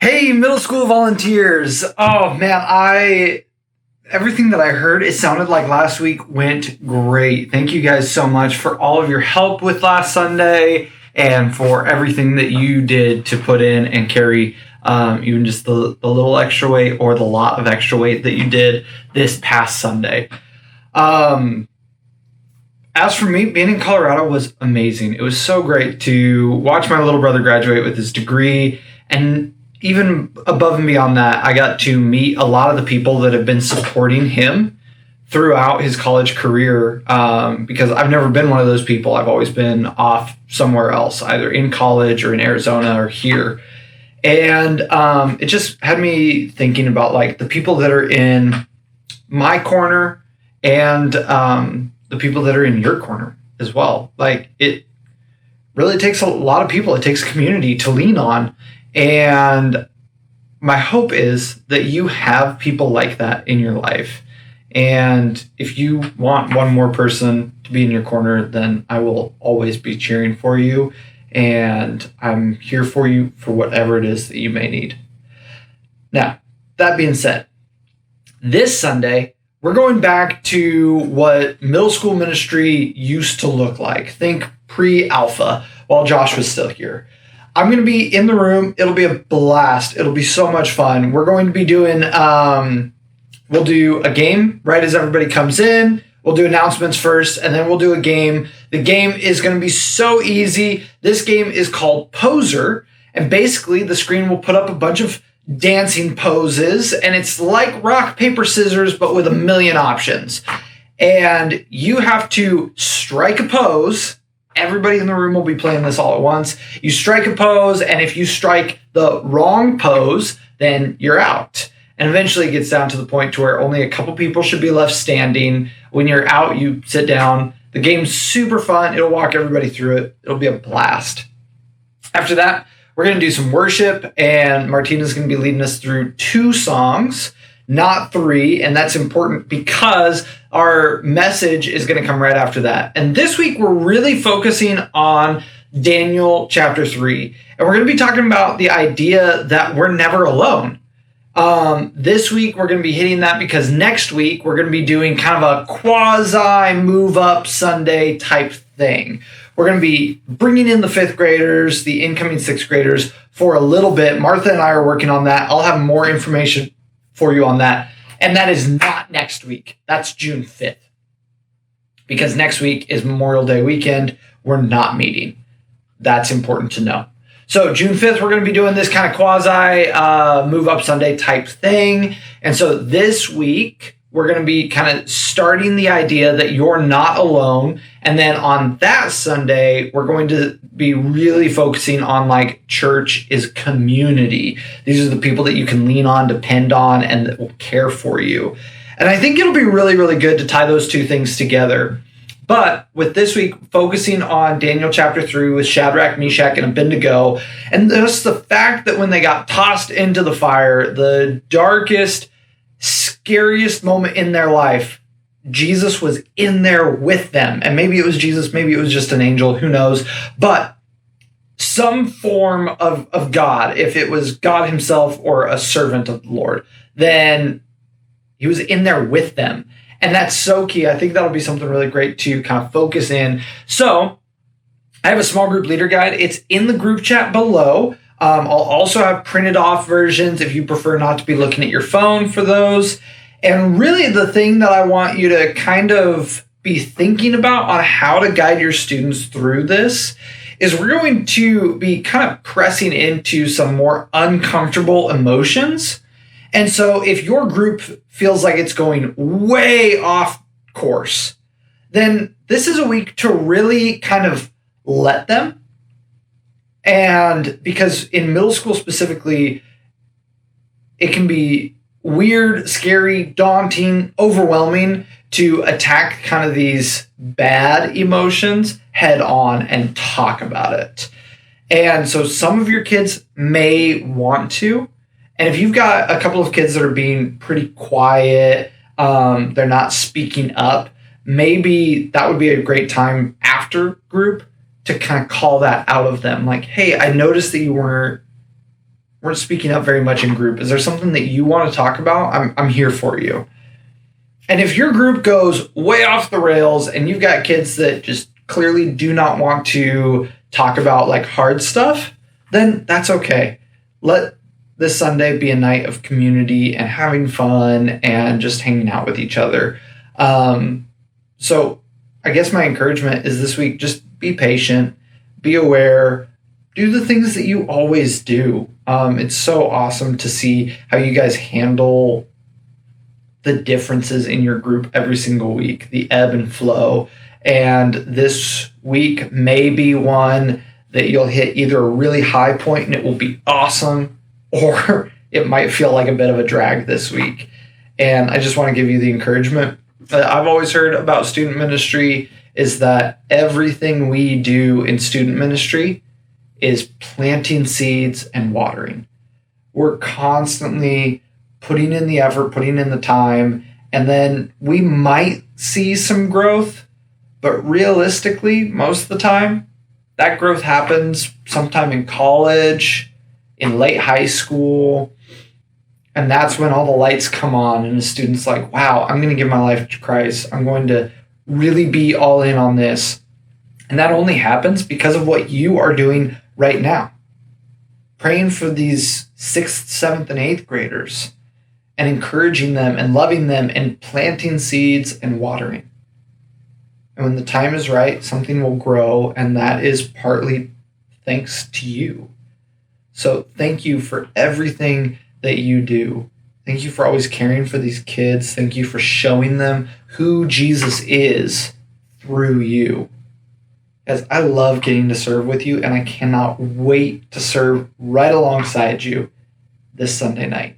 Hey, middle school volunteers. Oh man, everything that I heard, it sounded like last week went great. Thank you guys so much for all of your help with last Sunday and for everything that you did to put in and carry even just the little extra weight or the lot of extra weight that you did this past Sunday. As for me, being in Colorado was amazing. It was so great to watch my little brother graduate with his degree, and even above and beyond that, I got to meet a lot of the people that have been supporting him throughout his college career, because I've never been one of those people. I've always been off somewhere else, either in college or in Arizona or here. And it just had me thinking about like the people that are in my corner and the people that are in your corner as well. Like, it really takes a lot of people. It takes a community to lean on. And my hope is that you have people like that in your life. And if you want one more person to be in your corner, then I will always be cheering for you. And I'm here for you for whatever it is that you may need. Now, that being said, this Sunday, we're going back to what middle school ministry used to look like. Think pre-alpha, while Josh was still here. I'm going to be in the room. It'll be a blast. It'll be so much fun. We're going to be doing, we'll do a game right as everybody comes in. We'll do announcements first, and then we'll do a game. The game is going to be so easy. This game is called Poser, and basically the screen will put up a bunch of dancing poses, and it's like rock, paper, scissors, but with a million options. And you have to strike a pose. Everybody in the room will be playing this all at once. You strike a pose, and if you strike the wrong pose, then you're out. And eventually it gets down to the point to where only a couple people should be left standing. When you're out, you sit down. The game's super fun. It'll walk everybody through it. It'll be a blast. After that, we're going to do some worship, and Martina's going to be leading us through 2 songs, not 3, and that's important because our message is going to come right after that. And this week, we're really focusing on Daniel chapter 3, and we're going to be talking about the idea that we're never alone. This week, we're going to be hitting that because next week, we're going to be doing kind of a quasi move up Sunday type thing. We're going to be bringing in the 5th graders, the incoming 6th graders for a little bit. Martha and I are working on that. I'll have more information for you on that. And that is not next week. That's June 5th. Because next week is Memorial Day weekend. We're not meeting. That's important to know. So June 5th, we're going to be doing this kind of quasi move up Sunday type thing. And so this week, we're going to be kind of starting the idea that you're not alone. And then on that Sunday, we're going to be really focusing on like church is community. These are the people that you can lean on, depend on, and that will care for you. And I think it'll be really, really good to tie those 2 things together. But with this week, focusing on Daniel chapter 3 with Shadrach, Meshach, and Abednego, and just the fact that when they got tossed into the fire, the darkest, scariest moment in their life, Jesus was in there with them. And maybe it was Jesus, maybe it was just an angel, who knows. But some form of God, if it was God himself or a servant of the Lord, then he was in there with them. And that's so key. I think that'll be something really great to kind of focus in. So I have a small group leader guide. It's in the group chat below. I'll also have printed off versions if you prefer not to be looking at your phone for those. And really the thing that I want you to kind of be thinking about on how to guide your students through this is we're going to be kind of pressing into some more uncomfortable emotions. And so if your group feels like it's going way off course, then this is a week to really kind of let them. And because in middle school specifically, it can be weird, scary, daunting, overwhelming to attack kind of these bad emotions head on and talk about it. And so some of your kids may want to. And if you've got a couple of kids that are being pretty quiet, they're not speaking up, maybe that would be a great time after group to kind of call that out of them. Like, hey, I noticed that you weren't weren't speaking up very much in group. Is there something that you want to talk about? I'm here for you. And if your group goes way off the rails and you've got kids that just clearly do not want to talk about like hard stuff, then that's okay. Let this Sunday be a night of community and having fun and just hanging out with each other. So I guess my encouragement is this week, just be patient, be aware, do the things that you always do. It's so awesome to see how you guys handle the differences in your group every single week, the ebb and flow. And this week may be one that you'll hit either a really high point and it will be awesome, or it might feel like a bit of a drag this week. And I just want to give you the encouragement that I've always heard about student ministry is that everything we do in student ministry is planting seeds and watering. We're constantly putting in the effort, putting in the time, and then we might see some growth, but realistically, most of the time, that growth happens sometime in college, in late high school, and that's when all the lights come on and the student's like, wow, I'm going to give my life to Christ. I'm going to really be all in on this. And that only happens because of what you are doing right now. Praying for these 6th, 7th, and 8th graders and encouraging them and loving them and planting seeds and watering. And when the time is right, something will grow, and that is partly thanks to you. So thank you for everything that you do. Thank you for always caring for these kids. Thank you for showing them who Jesus is through you. As I love getting to serve with you, and I cannot wait to serve right alongside you this Sunday night.